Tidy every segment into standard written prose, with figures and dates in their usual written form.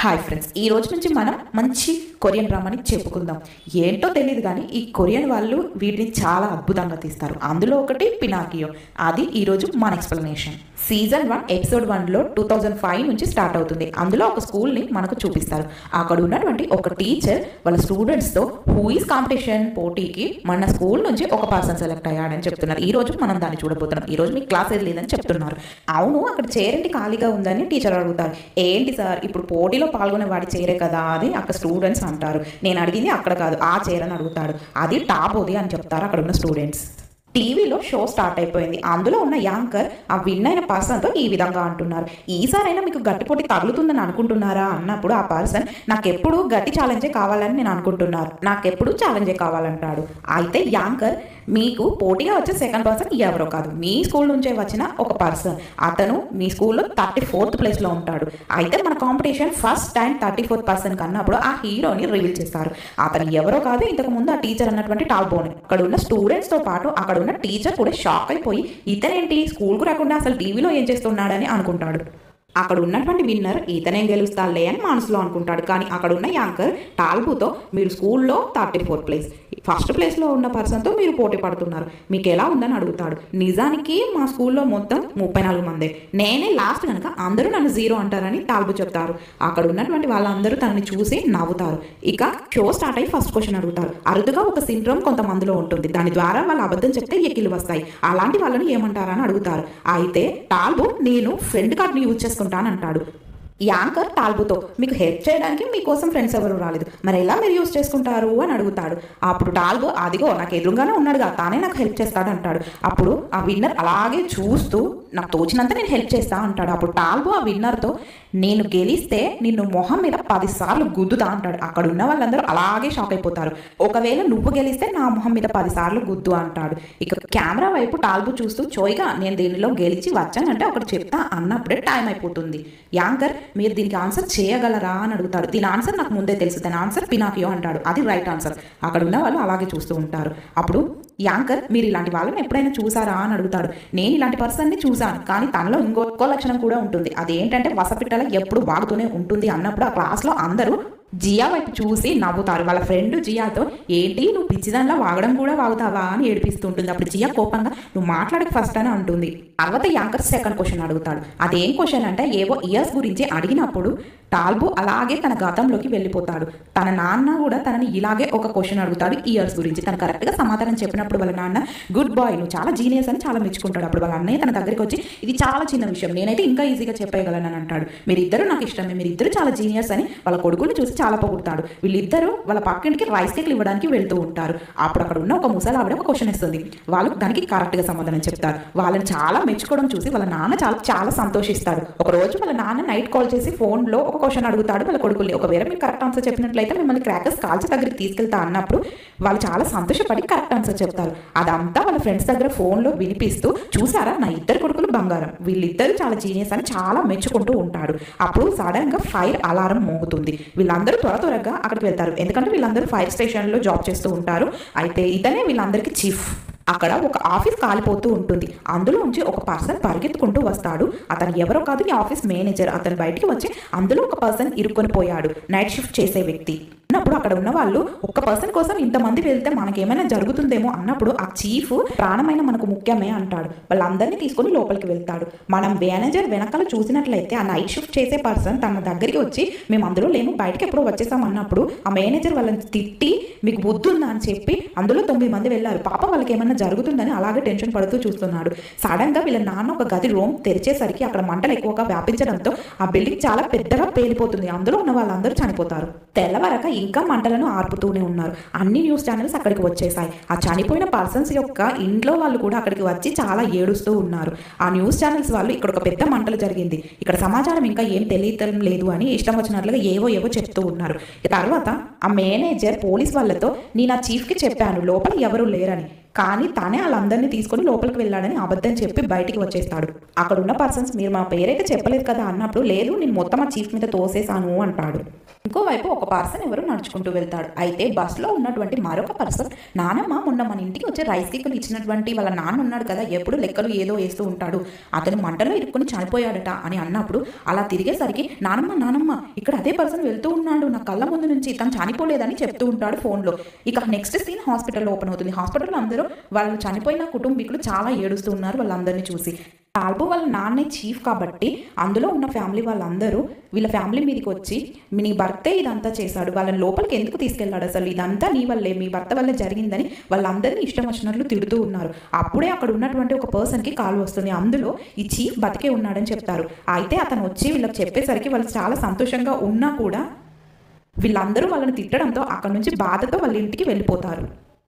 Hi friends, ఈ రోజు నుంచి మనం మంచి కొరియన్ డ్రామాని చెప్పుకుందాం. ఏంటో తెలియదు కానీ ఈ కొరియన్ వాళ్ళు వీటిని చాలా అద్భుతంగా తీస్తారు. అందులో ఒకటి పినాకియో. అది ఈరోజు మన ఎక్స్ప్లెనేషన్. సీజన్ 1 ఎపిసోడ్ 1లో 2005 నుంచి స్టార్ట్ అవుతుంది. అందులో ఒక స్కూల్ని మనకు చూపిస్తారు. అక్కడ ఉన్నటువంటి ఒక టీచర్ వాళ్ళ స్టూడెంట్స్తో హూ ఈస్ కాంపిటీషన్ పోటీకి మన స్కూల్ నుంచి ఒక పర్సన్ సెలెక్ట్ అయ్యాడని చెప్తున్నారు. ఈ రోజు మనం దాన్ని చూడబోతున్నాం. ఈ రోజు మీకు క్లాస్ ఏది లేదని చెప్తున్నారు. అవును, అక్కడ చేరేంటి ఖాళీగా ఉందని టీచర్ అడుగుతారు. ఏంటి సార్, ఇప్పుడు పోటీలో పాల్గొనే వాడి చేరే కదా అని అక్కడ స్టూడెంట్స్ అంటారు. నేను అడిగింది అక్కడ కాదు, ఆ చేరని అడుగుతాడు. అది టాప్ ఓది అని చెప్తారు అక్కడ ఉన్న స్టూడెంట్స్. టీవీలో షో స్టార్ట్ అయిపోయింది. అందులో ఉన్న యాంకర్ ఆ విన్ అయిన పర్సన్తో ఈ విధంగా అంటున్నారు. ఈసారైనా మీకు గట్టి పోటీ తగులుతుందని అనుకుంటున్నారా అన్నప్పుడు ఆ పర్సన్ నాకెప్పుడు గట్టి ఛాలెంజే కావాలని నేను అనుకుంటున్నాను, నాకెప్పుడు ఛాలెంజే కావాలంటాడు. అయితే యాంకర్, మీకు పోటీగా వచ్చే సెకండ్ పర్సన్ ఎవరో కాదు, మీ స్కూల్ నుంచే వచ్చిన ఒక పర్సన్. అతను మీ స్కూల్లో 34th ప్లేస్లో ఉంటాడు. అయితే మన competition first time 34th person కన్నప్పుడు ఆ హీరోని రివీల్ చేస్తారు. అతను ఎవరో కాదు, ఇంతకు ముందు ఆ టీచర్ అన్నటువంటి టాల్బోని. అక్కడ ఉన్న స్టూడెంట్స్తో పాటు అక్కడ ఉన్న టీచర్ కూడా షాక్ అయిపోయి ఇతనేంటి స్కూల్కు రాకుండా అసలు టీవీలో ఏం చేస్తున్నాడని అనుకుంటాడు. అక్కడ ఉన్నటువంటి విన్నర్ ఇతనేం గెలుస్తాలే అని మనసులో అనుకుంటాడు. కానీ అక్కడ ఉన్న యాంకర్ టాల్బుతో, మీరు స్కూల్లో 34th ప్లేస్, ఫస్ట్ ప్లేస్లో ఉన్న పర్సన్తో మీరు పోటీ పడుతున్నారు, మీకు ఎలా ఉందని అడుగుతాడు. నిజానికి మా స్కూల్లో మొత్తం 34 మందే, నేనే లాస్ట్ కనుక అందరూ నన్ను 0 అంటారని టాల్బు చెప్తారు. అక్కడ ఉన్నటువంటి వాళ్ళందరూ తనని చూసి నవ్వుతారు. ఇక షో స్టార్ట్ అయ్యి ఫస్ట్ క్వశ్చన్ అడుగుతారు. అరుదుగా ఒక సిండ్రోమ్ కొంతమందిలో ఉంటుంది, దాని ద్వారా వాళ్ళు అబద్ధం చెప్తే ఎక్కిలు వస్తాయి, అలాంటి వాళ్ళని ఏమంటారని అడుగుతారు. అయితే టాల్బు, నేను ఫ్రెండ్ కార్డ్ని యూజ్ చేసుకుంటానంటాడు. యాంకర్ టాల్బుతో, మీకు హెల్ప్ చేయడానికి మీకోసం ఫ్రెండ్స్ ఎవరు రాలేదు, మరి ఎలా మీరు యూజ్ చేసుకుంటారు అని అడుగుతాడు. అప్పుడు టాల్బు, అదిగో నాకు ఎదురుగానే ఉన్నాడుగా, తానే నాకు హెల్ప్ చేస్తాడు అంటాడు. అప్పుడు ఆ విన్నర్ అలాగే చూస్తూ, నాకు తోచినంత నేను హెల్ప్ చేస్తా అంటాడు. అప్పుడు టాల్బు ఆ విన్నర్తో, నేను గెలిస్తే నిన్ను మొహం మీద 10 సార్లు గుద్దుతా అంటాడు. అక్కడ ఉన్న వాళ్ళందరూ అలాగే షాక్ అయిపోతారు. ఒకవేళ నువ్వు గెలిస్తే నా మొహం మీద 10 సార్లు గుద్దు అంటాడు. ఇక కెమెరా వైపు టాల్బు చూస్తూ, చోయిగా నేను దీనిలో గెలిచి వచ్చానంటే ఒకటి చెప్తా అన్నప్పుడే టైం అయిపోతుంది. యాంకర్, మీరు దీనికి ఆన్సర్ చేయగలరా అని అడుగుతాడు. దీని ఆన్సర్ నాకు ముందే తెలుసు, దాని ఆన్సర్ పినాకియో అంటాడు. అది రైట్ ఆన్సర్. అక్కడ ఉన్న వాళ్ళు అలాగే చూస్తూ ఉంటారు. అప్పుడు యాంకర్, మీరు ఇలాంటి వాళ్ళని ఎప్పుడైనా చూసారా అని అడుగుతాడు. నేను ఇలాంటి పర్సన్ని చూశాను, కానీ తనలో ఇంకో లక్షణం కూడా ఉంటుంది, అదేంటంటే వసపిట్టల ఎప్పుడు వాగుతూనే ఉంటుంది అన్నప్పుడు ఆ క్లాస్లో అందరూ జియా వైపు చూసి నవ్వుతారు. వాళ్ళ ఫ్రెండ్ జియాతో, ఏంటి నువ్వు పిచ్చిదానిలా వాగడం కూడా వాగుతావా అని ఏడిపిస్తుంటుంది. అప్పుడు జియా కోపంగా, నువ్వు మాట్లాడక ఫస్ట్ అని అంటుంది. తర్వాత యాంకర్ సెకండ్ క్వశ్చన్ అడుగుతాడు. అదేం క్వశ్చన్ అంటే ఏవో ఇయర్స్ గురించి అడిగినప్పుడు టాల్బు అలాగే తన గతంలోకి వెళ్ళిపోతాడు. తన నాన్న కూడా తనని ఇలాగే ఒక క్వశ్చన్ అడుగుతాడు ఇయర్స్ గురించి. తను కరెక్ట్గా సమాధానం చెప్పినప్పుడు వాళ్ళ నాన్న, గుడ్ బాయ్, నువ్వు చాలా జీనియస్ అని చాలా మెచ్చుకుంటాడు. అప్పుడు వాళ్ళ అన్నయ్య తన దగ్గరికి వచ్చి, ఇది చాలా చిన్న విషయం, నేనైతే ఇంకా ఈజీగా చెప్పగలను అని అంటాడు. మీరిద్దరూ నాకు ఇష్టమే, మీరిద్దరు చాలా జీనియస్ అని వాళ్ళ కొడుకుని చూసి చాలా పొగుడతాడు. వీళ్ళిద్దరూ వాళ్ళ పక్కింటికి రైస్ కేక్లు ఇవ్వడానికి వెళ్తూ ఉంటారు. అప్పుడు అక్కడ ఉన్న ఒక ముసలి ఆవిడ ఒక క్వశ్చన్ ఇస్తుంది. వాళ్ళు దానికి కరెక్ట్గా సమాధానం చెప్తారు. వాళ్ళని చాలా మెచ్చుకోవడం చూసి వాళ్ళ నాన్న చాలా చాలా సంతోషిస్తాడు. ఒక రోజు వాళ్ళ నాన్న నైట్ కాల్ చేసి ఫోన్లో ఒక క్వశ్చన్ అడుగుతాడు వాళ్ళ కొడుకుల్ని. ఒకవేళ మీరు కరెక్ట్ ఆన్సర్ చెప్పినట్లయితే మిమ్మల్ని క్రాకర్స్ కాల్చి దగ్గరికి తీసుకెళ్తా అన్నప్పుడు వాళ్ళు చాలా సంతోషపడి కరెక్ట్ ఆన్సర్ చెప్తారు. అదంతా వాళ్ళ ఫ్రెండ్స్ దగ్గర ఫోన్లో వినిపిస్తూ, చూసారా నా ఇద్దరు కొడుకులు బంగారం, వీళ్ళిద్దరూ చాలా జీనియస్ అని చాలా మెచ్చుకుంటూ ఉంటాడు. అప్పుడు సడన్ గా ఫైర్ అలారం మోగుతుంది. వీళ్ళందరూ త్వరగా అక్కడికి వెళ్తారు, ఎందుకంటే వీళ్ళందరూ ఫైర్ స్టేషన్లో జాబ్ చేస్తూ ఉంటారు. అయితే ఇతనే వీళ్ళందరికీ చీఫ్. అక్కడ ఒక ఆఫీస్ కాలిపోతూ ఉంటుంది. అందులో నుంచి ఒక పర్సన్ పరిగెత్తుకుంటూ వస్తాడు. అతను ఎవరో కాదు, ఈ ఆఫీస్ మేనేజర్. అతను బయటికి వచ్చి, అందులో ఒక పర్సన్ ఇరుక్కొని పోయాడు, నైట్ షిఫ్ట్ చేసే వ్యక్తి అన్నప్పుడు అక్కడ ఉన్న వాళ్ళు, ఒక్క పర్సన్ కోసం ఇంతమంది వెళ్తే మనకేమైనా జరుగుతుందేమో అన్నప్పుడు ఆ చీఫ్, ప్రాణమైన మనకు ముఖ్యమే అంటాడు. వాళ్ళందరినీ తీసుకొని లోపలికి వెళ్తాడు. మనం మేనేజర్ వెనకాల చూసినట్లయితే ఆ నైట్ షిఫ్ట్ చేసే పర్సన్ తన దగ్గరికి వచ్చి, మేము అందులో లేము, బయటకి ఎప్పుడో వచ్చేసాం అన్నప్పుడు ఆ మేనేజర్ వాళ్ళని తిట్టి, మీకు బుద్ధి ఉందా అని చెప్పి, అందులో 9 మంది వెళ్ళారు, పాప వాళ్ళకి ఏమన్నా జరుగుతుందని అలాగే టెన్షన్ పడుతూ చూస్తున్నాడు. సడన్ గా వీళ్ళ నాన్న ఒక గది రూమ్ తెరిచేసరికి అక్కడ మంటలు ఎక్కువగా వ్యాపించడంతో ఆ బిల్డింగ్ చాలా పెద్దగా పేలిపోతుంది. అందులో ఉన్న వాళ్ళందరూ చనిపోతారు. తెల్లవరక ఇంకా మంటలను ఆర్పుతూనే ఉన్నారు. అన్ని న్యూస్ ఛానల్స్ అక్కడికి వచ్చేసాయి. ఆ చనిపోయిన పర్సన్స్ యొక్క ఇంట్లో వాళ్ళు కూడా అక్కడికి వచ్చి చాలా ఏడుస్తూ ఉన్నారు. ఆ న్యూస్ ఛానల్స్ వాళ్ళు, ఇక్కడ ఒక పెద్ద మంటలు జరిగింది, ఇక్కడ సమాచారం ఇంకా ఏం తెలియటం లేదు అని ఇష్టం వచ్చినట్లుగా ఏవో చెప్తూ ఉన్నారు. తర్వాత ఆ మేనేజర్ పోలీస్ వాళ్ళతో, నేను ఆ చీఫ్కి చెప్పాను లోపల ఎవరు లేరని, కానీ తానే వాళ్ళందరినీ తీసుకొని లోపలికి వెళ్ళాడని అబద్ధం చెప్పి బయటికి వచ్చేస్తాడు. అక్కడ ఉన్న పర్సన్స్, మీరు మా పేరైతే చెప్పలేదు కదా అన్నప్పుడు, లేదు నేను మొత్తం ఆ చీఫ్ మీద తోసేసాను అంటాడు. ఇంకోవైపు ఒక పర్సన్ ఎవరు నడుచుకుంటూ వెళ్తాడు. అయితే బస్సులో ఉన్నటువంటి మరొక పర్సన్, నానమ్మ మొన్న మన ఇంటికి వచ్చి రైస్ కేకులు ఇచ్చినటువంటి వాళ్ళ నాన్న ఉన్నాడు కదా, ఎప్పుడు లెక్కలు ఏదో వేస్తూ ఉంటాడు, అతను మంటలో ఇరుక్కుని చనిపోయాడట అని అన్నప్పుడు అలా తిరిగేసరికి నానమ్మ ఇక్కడ అదే పర్సన్ వెళ్తూ ఉన్నాడు, నా కళ్ళ ముందు నుంచి, తను చనిపోలేదని చెప్తూ ఉంటాడు ఫోన్లో. ఇక నెక్స్ట్ సీన్ హాస్పిటల్లో ఓపెన్ అవుతుంది. హాస్పిటల్లో అందరూ వాళ్ళు చనిపోయిన కుటుంబీకులు చాలా ఏడుస్తూ ఉన్నారు వాళ్ళందరినీ చూసి. టాల్బో వాళ్ళ నాన్నే చీఫ్ కాబట్టి అందులో ఉన్న ఫ్యామిలీ వాళ్ళందరూ వీళ్ళ ఫ్యామిలీ మీదకి వచ్చి, నీ భర్తే ఇదంతా చేశాడు, వాళ్ళని లోపలికి ఎందుకు తీసుకెళ్లాడు, అసలు ఇదంతా నీ వల్లే, మీ భర్త వల్లే జరిగిందని వాళ్ళందరినీ ఇష్టం వచ్చినట్లు తిడుతూ ఉన్నారు. అప్పుడే అక్కడ ఉన్నటువంటి ఒక పర్సన్కి కాల్ వస్తుంది. అందులో ఈ చీఫ్ బతికే ఉన్నాడని చెప్తారు. అయితే అతను వచ్చి వీళ్ళకి చెప్పేసరికి వాళ్ళు చాలా సంతోషంగా ఉన్నా కూడా వీళ్ళందరూ వాళ్ళని తిట్టడంతో అక్కడ నుంచి బాధతో వాళ్ళ ఇంటికి వెళ్ళిపోతారు.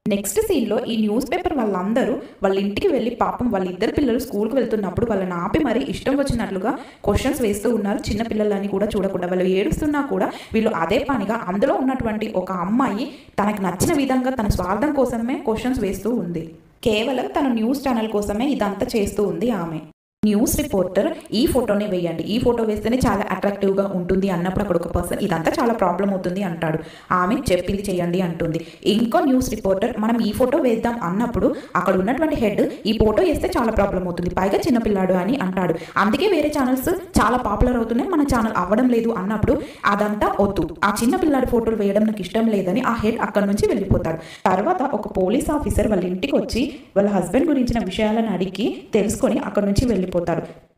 నెక్స్ట్ సీన్లో ఈ న్యూస్ పేపర్ వాళ్ళందరూ వాళ్ళ ఇంటికి వెళ్ళి పాపం వాళ్ళ ఇద్దరు పిల్లలు స్కూల్కి వెళ్తున్నప్పుడు వాళ్ళని ఆపి మరి ఇష్టం వచ్చినట్లుగా క్వశ్చన్స్ వేస్తూ ఉన్నారు. చిన్న పిల్లలని కూడా చూడకుండా వాళ్ళు ఏడుస్తున్నా కూడా వీళ్ళు అదే పనిగా అందులో ఉన్నటువంటి ఒక అమ్మాయి తనకు నచ్చిన విధంగా తన స్వార్థం కోసమే క్వశ్చన్స్ వేస్తూ ఉంది. కేవలం తన న్యూస్ ఛానల్ కోసమే ఇదంతా చేస్తూ ఉంది ఆమె. న్యూస్ రిపోర్టర్ ఈ ఫోటోని వేయండి, ఈ ఫోటో వేస్తేనే చాలా అట్రాక్టివ్గా ఉంటుంది అన్నప్పుడు అక్కడ ఒక పర్సన్ ఇదంతా చాలా ప్రాబ్లం అవుతుంది అంటాడు. ఆమె చెప్పింది చేయండి అంటుంది. ఇంకో న్యూస్ రిపోర్టర్ మనం ఈ ఫోటో వేద్దాం అన్నప్పుడు అక్కడ ఉన్నటువంటి హెడ్ ఈ ఫోటో వేస్తే చాలా ప్రాబ్లం అవుతుంది, పైగా చిన్నపిల్లాడు అని అంటాడు. అందుకే వేరే ఛానల్స్ చాలా పాపులర్ అవుతున్నాయి, మన ఛానల్ అవ్వడం లేదు అన్నప్పుడు అదంతా వద్దు, ఆ చిన్న పిల్లాడి ఫోటోలు వేయడం నాకు ఇష్టం లేదని ఆ హెడ్ అక్కడ నుంచి వెళ్ళిపోతాడు. తర్వాత ఒక పోలీస్ ఆఫీసర్ వాళ్ళ ఇంటికి వచ్చి వాళ్ళ హస్బెండ్ గురించిన విషయాలను అడిగి తెలుసుకొని అక్కడ నుంచి వెళ్ళిపోతాడు.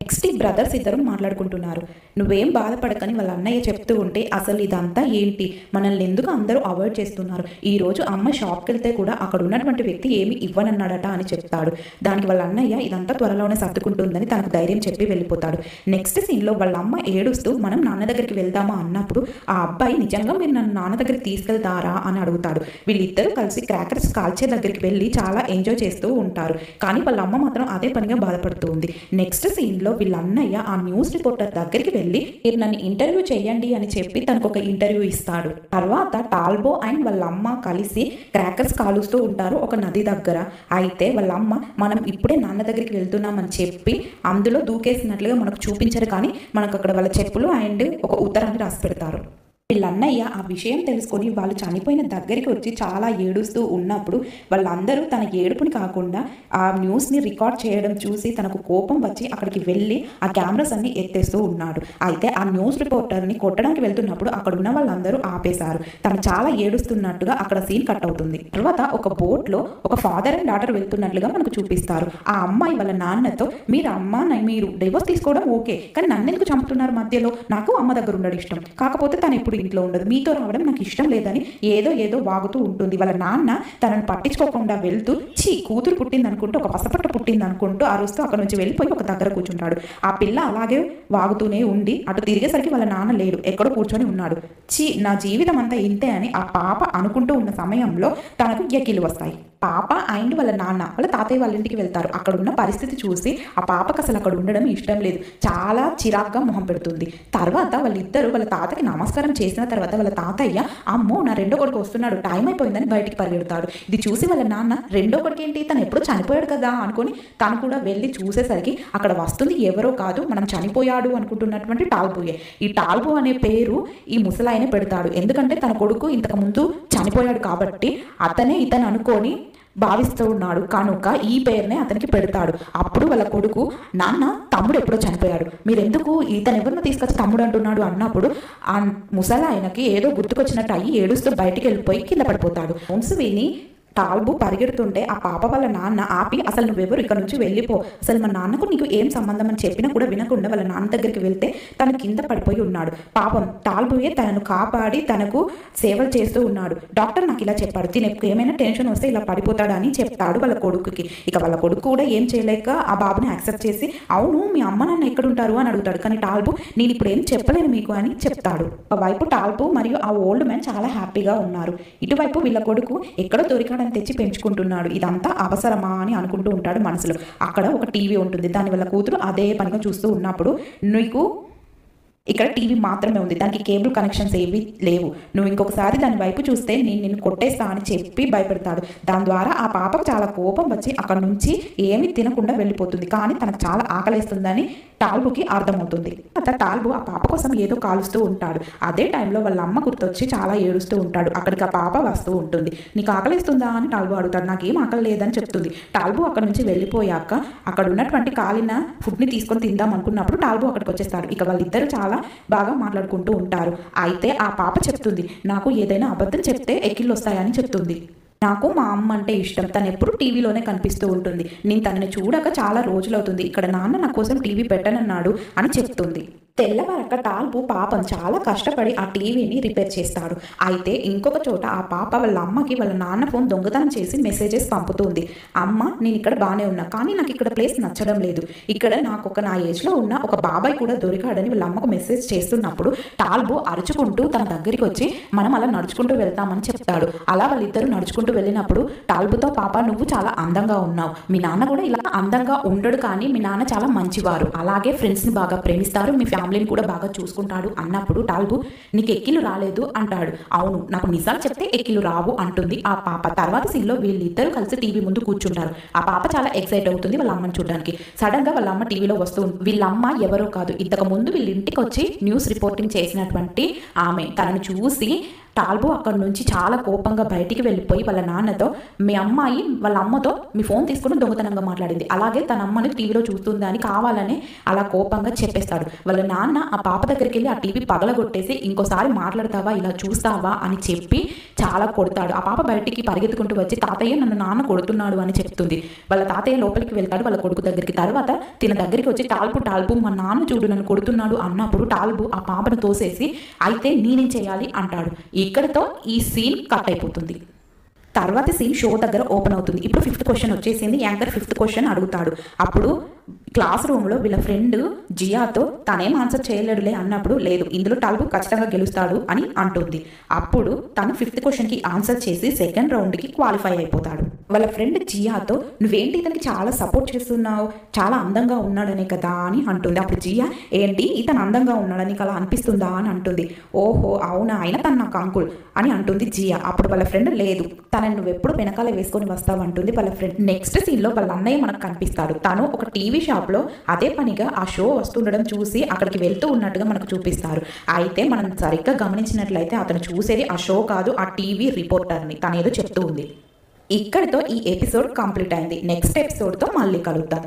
నెక్స్ట్ బ్రదర్స్ ఇద్దరు మాట్లాడుకుంటున్నారు. నువ్వేం బాధపడకని వాళ్ళ అన్నయ్య చెప్తూ ఉంటే అసలు ఇదంతా ఏంటి, మనల్ని ఎందుకు అందరూ అవాయిడ్ చేస్తున్నారు, ఈ రోజు అమ్మ షాప్కి వెళ్తే కూడా అక్కడ ఉన్నటువంటి వ్యక్తి ఏమి ఇవ్వనన్నాడట అని చెప్తాడు. దానికి వాళ్ళ అన్నయ్య ఇదంతా త్వరలోనే సర్దుకుంటుందని తనకు ధైర్యం చెప్పి వెళ్ళిపోతాడు. నెక్స్ట్ సీన్లో వాళ్ళ అమ్మ ఏడుస్తూ మనం నాన్న దగ్గరికి వెళ్దామా అన్నప్పుడు ఆ అబ్బాయి నిజంగా మీరు నన్ను నాన్న దగ్గరికి తీసుకెళ్తారా అని అడుగుతాడు. వీళ్ళిద్దరూ కలిసి క్రాకర్స్ కాల్చే దగ్గరికి వెళ్ళి చాలా ఎంజాయ్ చేస్తూ ఉంటారు. కానీ వాళ్ళ అమ్మ మాత్రం అదే పనిగా బాధపడుతూ ఉంది. నెక్స్ట్ సీన్లో వీళ్ళ అన్నయ్య ఆ న్యూస్ రిపోర్టర్ దగ్గరికి వెళ్ళి మీరు నన్ను ఇంటర్వ్యూ చేయండి అని చెప్పి తనకు ఒక ఇంటర్వ్యూ ఇస్తాడు. తర్వాత టాల్బో అండ్ వాళ్ళ అమ్మ కలిసి క్రాకర్స్ కాలుస్తూ ఉంటారు ఒక నది దగ్గర. అయితే వాళ్ళ అమ్మ మనం ఇప్పుడే నాన్న దగ్గరికి వెళ్తున్నామని చెప్పి అందులో దూకేసినట్లుగా మనకు చూపించరు, కానీ మనకు అక్కడ వాళ్ళ చెప్పులు అండ్ ఒక ఉత్తరాన్ని రాసి పెడతారు. వీళ్ళన్నయ్య ఆ విషయం తెలుసుకొని వాళ్ళు చనిపోయిన దగ్గరికి వచ్చి చాలా ఏడుస్తూ ఉన్నప్పుడు వాళ్ళందరూ తన ఏడుపుని కాకుండా ఆ న్యూస్ని రికార్డ్ చేయడం చూసి తనకు కోపం వచ్చి అక్కడికి వెళ్ళి ఆ కెమెరాస్ అన్ని ఎత్తేస్తూ ఉన్నాడు. అయితే ఆ న్యూస్ రిపోర్టర్ని కొట్టడానికి వెళ్తున్నప్పుడు అక్కడ ఉన్న వాళ్ళందరూ ఆపేశారు. తను చాలా ఏడుస్తున్నట్టుగా అక్కడ సీన్ కట్ అవుతుంది. తర్వాత ఒక బోట్లో ఒక ఫాదర్ అండ్ డాటర్ వెళ్తున్నట్లుగా మనకు చూపిస్తారు. ఆ అమ్మాయి వాళ్ళ నాన్నతో మీరు డివోర్స్ తీసుకోవడం ఓకే, కానీ నన్ను ఎందుకు చంపుతున్నారు మధ్యలో, నాకు అమ్మ దగ్గర ఉండడం ఇష్టం, కాకపోతే తను ఎప్పుడు ఇంట్లో ఉండదు, మీతో రావడం నాకు ఇష్టం లేదని ఏదో వాగుతూ ఉంటుంది. వాళ్ళ నాన్న తనను పట్టించుకోకుండా వెళ్తూ కూతురు పుట్టింది అనుకుంటూ ఒక పసపట్ట పుట్టింది అనుకుంటూ అరుస్తూ అక్కడ నుంచి వెళ్ళిపోయి ఒక దగ్గర కూర్చుంటాడు. ఆ పిల్ల అలాగే వాగుతూనే ఉండి అటు తిరిగేసరికి వాళ్ళ నాన్న లేడు, ఎక్కడో కూర్చొని ఉన్నాడు. నా జీవితం అంతా ఇంతే అని ఆ పాప అనుకుంటూ ఉన్న సమయంలో తనకు ఎక్కిలు వస్తాయి. పాప అండ్ వాళ్ళ నాన్న వాళ్ళ తాతయ్య వాళ్ళ ఇంటికి వెళ్తారు. అక్కడ ఉన్న పరిస్థితి చూసి ఆ పాపకు అసలు అక్కడ ఉండడం ఇష్టం లేదు, చాలా చిరాగ్గా మొహం పెడుతుంది. తర్వాత వాళ్ళిద్దరూ వాళ్ళ తాతకి నమస్కారం చేసిన తర్వాత వాళ్ళ తాతయ్య అమ్మో నా రెండో కొడుకు వస్తున్నాడు, టైం అయిపోయిందని బయటికి పరిగెడతాడు. ఇది చూసి వాళ్ళ నాన్న రెండో కొడుకు ఏంటి, తను ఎప్పుడూ చనిపోయాడు కదా అనుకుని తను కూడా వెళ్ళి చూసేసరికి అక్కడ వస్తుంది ఎవరో కాదు, మనం చనిపోయాడు అనుకుంటున్నటువంటి టాల్బోయే. ఈ టాల్బో అనే పేరు ఈ ముసలాయనే పెడతాడు, ఎందుకంటే తన కొడుకు ఇంతకు ముందు చనిపోయాడు కాబట్టి అతనే ఇతను అనుకొని భావిస్తూ ఉన్నాడు కనుక ఈ పేరునే అతనికి పెడతాడు. అప్పుడు వాళ్ళ కొడుకు నాన్న తమ్ముడు ఎప్పుడో చనిపోయాడు, మీరెందుకు ఇతను ఎవరిని తీసుకొచ్చి తమ్ముడు అంటున్నాడు అన్నప్పుడు ఆ ముసలాయనకి ఏదో గుర్తుకొచ్చినట్టు అయ్యి ఏడుస్తూ బయటికి వెళ్ళిపోయి కింద పడిపోతాడు. విని టాల్బో పరిగెడుతుంటే ఆ పాప వాళ్ళ నాన్న ఆపి అసలు నువ్వెవరు, ఇక్కడ నుంచి వెళ్ళిపో, అసలు మా నాన్నకు నీకు ఏం సంబంధం అని చెప్పినా కూడా వినకుండా వాళ్ళ నాన్న దగ్గరికి వెళ్తే తను కింద పడిపోయి ఉన్నాడు. పాపం టాల్బోయే తనను కాపాడి తనకు సేవలు చేస్తూ ఉన్నాడు. డాక్టర్ నాకు ఇలా చెప్పాడు, తినకు ఏమైనా టెన్షన్ వస్తే ఇలా పడిపోతాడని చెప్తాడు వాళ్ళ కొడుకుకి. ఇక వాళ్ళ కొడుకు కూడా ఏం చేయలేక ఆ బాబుని యాక్సెప్ట్ చేసి అవును మీ అమ్మ నాన్న ఎక్కడుంటారు అని అడుగుతాడు. కానీ టాల్బో నేను ఇప్పుడు ఏం చెప్పలేను మీకు అని చెప్తాడు. ఒకవైపు టాల్బో మరియు ఆ ఓల్డ్ మ్యాన్ చాలా హ్యాపీగా ఉన్నారు. ఇటువైపు వీళ్ళ కొడుకు ఎక్కడో దొరికాడని తెచ్చి పెంచుకుంటున్నాడు. ఇదంతా అవసరమా అని అనుకుంటూ ఉంటాడు మనసులో. అక్కడ ఒక టీవీ ఉంటుంది, దాని వల్ల కూతురు అదే పనిగా చూస్తూ ఉన్నప్పుడు నీకు ఇక్కడ టీవీ మాత్రమే ఉంది, దానికి కేబుల్ కనెక్షన్స్ ఏవి లేవు, నువ్వు ఇంకొకసారి దాని వైపు చూస్తే నేను నిన్ను కొట్టేస్తా అని చెప్పి భయపెడతాడు. దాని ద్వారా ఆ పాపకు చాలా కోపం వచ్చి అక్కడ నుంచి ఏమీ తినకుండా వెళ్ళిపోతుంది. కానీ తనకు చాలా ఆకలేస్తుందని టాల్బుకి అర్థమవుతుంది. టాల్బు ఆ పాప కోసం ఏదో కాలుస్తూ ఉంటాడు. అదే టైంలో వాళ్ళ అమ్మ గుర్తొచ్చి చాలా ఏడుస్తూ ఉంటాడు. అక్కడికి ఆ పాప వస్తూ ఉంటుంది. నీకు ఆకలిస్తుందా అని టాల్బు అడుగుతాడు. నాకేం ఆకలి లేదని చెప్తుంది. టాల్బు అక్కడ నుంచి వెళ్ళిపోయాక అక్కడ ఉన్నటువంటి కాలిన ఫుడ్ని తీసుకొని తిందాం అనుకున్నప్పుడు టాల్బు అక్కడికి వచ్చేస్తాడు. ఇక వాళ్ళిద్దరు చాలా బాగా మాట్లాడుకుంటూ ఉంటారు. అయితే ఆ పాప చెప్తుంది, నాకు ఏదైనా అబద్ధం చెప్తే ఎక్కిళ్ళు వస్తాయని చెప్తుంది. నాకు మా అమ్మ అంటే ఇష్టం. తను ఎప్పుడు టీవీలోనే కనిపిస్తూ ఉంటుంది. నేను తనని చూడక చాలా రోజులవుతుంది. ఇక్కడ నాన్న నా కోసం టీవీ పెట్టనన్నాడు అని చెప్తుంది. తెల్లవారక టాల్బు పాపం చాలా కష్టపడి ఆ టీవీని రిపేర్ చేస్తాడు. అయితే ఇంకొక చోట ఆ పాప వాళ్ళ అమ్మకి వాళ్ళ నాన్న ఫోన్ దొంగతనం చేసి మెసేజెస్ పంపుతుంది. అమ్మ, నేను ఇక్కడ బాగానే ఉన్నా, కానీ నాకు ఇక్కడ ప్లేస్ నచ్చడం లేదు. ఇక్కడ నాకు నా ఏజ్లో ఉన్న ఒక బాబాయ్ కూడా దొరికాడని వాళ్ళ అమ్మకు మెసేజ్ చేస్తున్నప్పుడు టాల్బు అరుచుకుంటూ తన దగ్గరికి వచ్చి మనం అలా నడుచుకుంటూ వెళ్తామని చెప్తాడు. అలా వాళ్ళిద్దరూ నడుచుకుంటూ వెళ్ళినప్పుడు టాల్బుతో, పాప నువ్వు చాలా అందంగా ఉన్నావు, మీ నాన్న కూడా ఇలా అందంగా ఉండడు, కానీ మీ నాన్న చాలా మంచివారు, అలాగే ఫ్రెండ్స్ని బాగా ప్రేమిస్తారు, మీ ఫ్యామిలీని కూడా బాగా చూసుకుంటాడు అన్నప్పుడు టాల్బు, నీకు ఎక్కిలు రాలేదు అంటాడు. అవును, నాకు నిజాలు చెప్తే ఎక్కిలు రావు అంటుంది ఆ పాప. తర్వాత సీన్లో వీళ్ళిద్దరూ కలిసి టీవీ ముందు కూర్చుంటారు. ఆ పాప చాలా ఎక్సైట్ అవుతుంది వాళ్ళ అమ్మని చూడడానికి. సడన్ గా వాళ్ళ అమ్మ టీవీలో వస్తూ వీళ్ళమ్మ ఎవరో కాదు, ఇంతకు ముందు వీళ్ళ ఇంటికి వచ్చి న్యూస్ రిపోర్టింగ్ చేసినటువంటి ఆమె. తనను చూసి టాల్బు అక్కడి నుంచి చాలా కోపంగా బయటికి వెళ్ళిపోయి వాళ్ళ నాన్నతో, మీ అమ్మాయి వాళ్ళ అమ్మతో మీ ఫోన్ తీసుకుని దొంగతనంగా మాట్లాడింది, అలాగే తన అమ్మని టీవీలో చూస్తుందని కావాలని అలా కోపంగా చెప్పేస్తాడు. వాళ్ళ నాన్న ఆ పాప దగ్గరికి వెళ్ళి ఆ టీవీ పగలగొట్టేసి, ఇంకోసారి మాట్లాడతావా, ఇలా చూస్తావా అని చెప్పి చాలా కొడతాడు. ఆ పాప బయటికి పరిగెత్తుకుంటూ వచ్చి, తాతయ్య నన్ను నాన్న కొడుతున్నాడు అని చెప్తుంది. వాళ్ళ తాతయ్య లోపలికి వెళ్తాడు వాళ్ళ కొడుకు దగ్గరికి. తర్వాత తిన దగ్గరికి వచ్చి, టాల్బు మా నాన్న చూడు నన్ను కొడుతున్నాడు అన్నప్పుడు టాల్బు ఆ పాపను తోసేసి, అయితే నేనేం చేయాలి అంటాడు. ఇక్కడతో ఈ సీన్ కట్ అయిపోతుంది. తర్వాత సీన్ షో దగ్గర ఓపెన్ అవుతుంది. ఇప్పుడు 5th క్వశ్చన్ వచ్చేసింది. యాంకర్ 5th క్వశ్చన్ అడుగుతాడు. అప్పుడు క్లాస్ రూమ్లో వీళ్ళ ఫ్రెండ్ జియాతో తనేం ఆన్సర్ చేయలేడులే అన్నప్పుడు, లేదు ఇందులో టాల్బు ఖచ్చితంగా గెలుస్తాడు అని అంటుంది. అప్పుడు తను 5th క్వశ్చన్కి ఆన్సర్ చేసి 2nd రౌండ్కి క్వాలిఫై అయిపోతాడు. వాళ్ళ ఫ్రెండ్ జియాతో, నువ్వేంటి ఇతనికి చాలా సపోర్ట్ చేస్తున్నావు, చాలా అందంగా ఉన్నాడనే కదా అని అంటుంది. అప్పుడు జియా, ఏంటి ఇతను అందంగా ఉన్నాడని అలా అనిపిస్తుందా అని అంటుంది. ఓహో అవునా, అయినా తను నాకు అంకుల్ అని అంటుంది జియా. అప్పుడు వాళ్ళ ఫ్రెండ్, లేదు తనని నువ్వు ఎప్పుడు వెనకాల వేసుకొని వస్తావు అంటుంది వాళ్ళ ఫ్రెండ్. నెక్స్ట్ సీన్లో వాళ్ళ అన్నయ్య మనకు కనిపిస్తాడు. తను ఒక టీవీ షాప్లో అదే పనిగా ఆ షో వస్తుండడం చూసి అక్కడికి వెళ్తూ ఉన్నట్టుగా మనకు చూపిస్తారు. అయితే మనం సరిగ్గా గమనించినట్లయితే అతను చూసేది ఆ షో కాదు, ఆ టీవీ రిపోర్టర్ని. తనేదో చెప్తూ ఉంది. ఇక్కడితో ఈ ఎపిసోడ్ కంప్లీట్ అయింది. నెక్స్ట్ ఎపిసోడ్తో మళ్ళీ కలుద్దాం.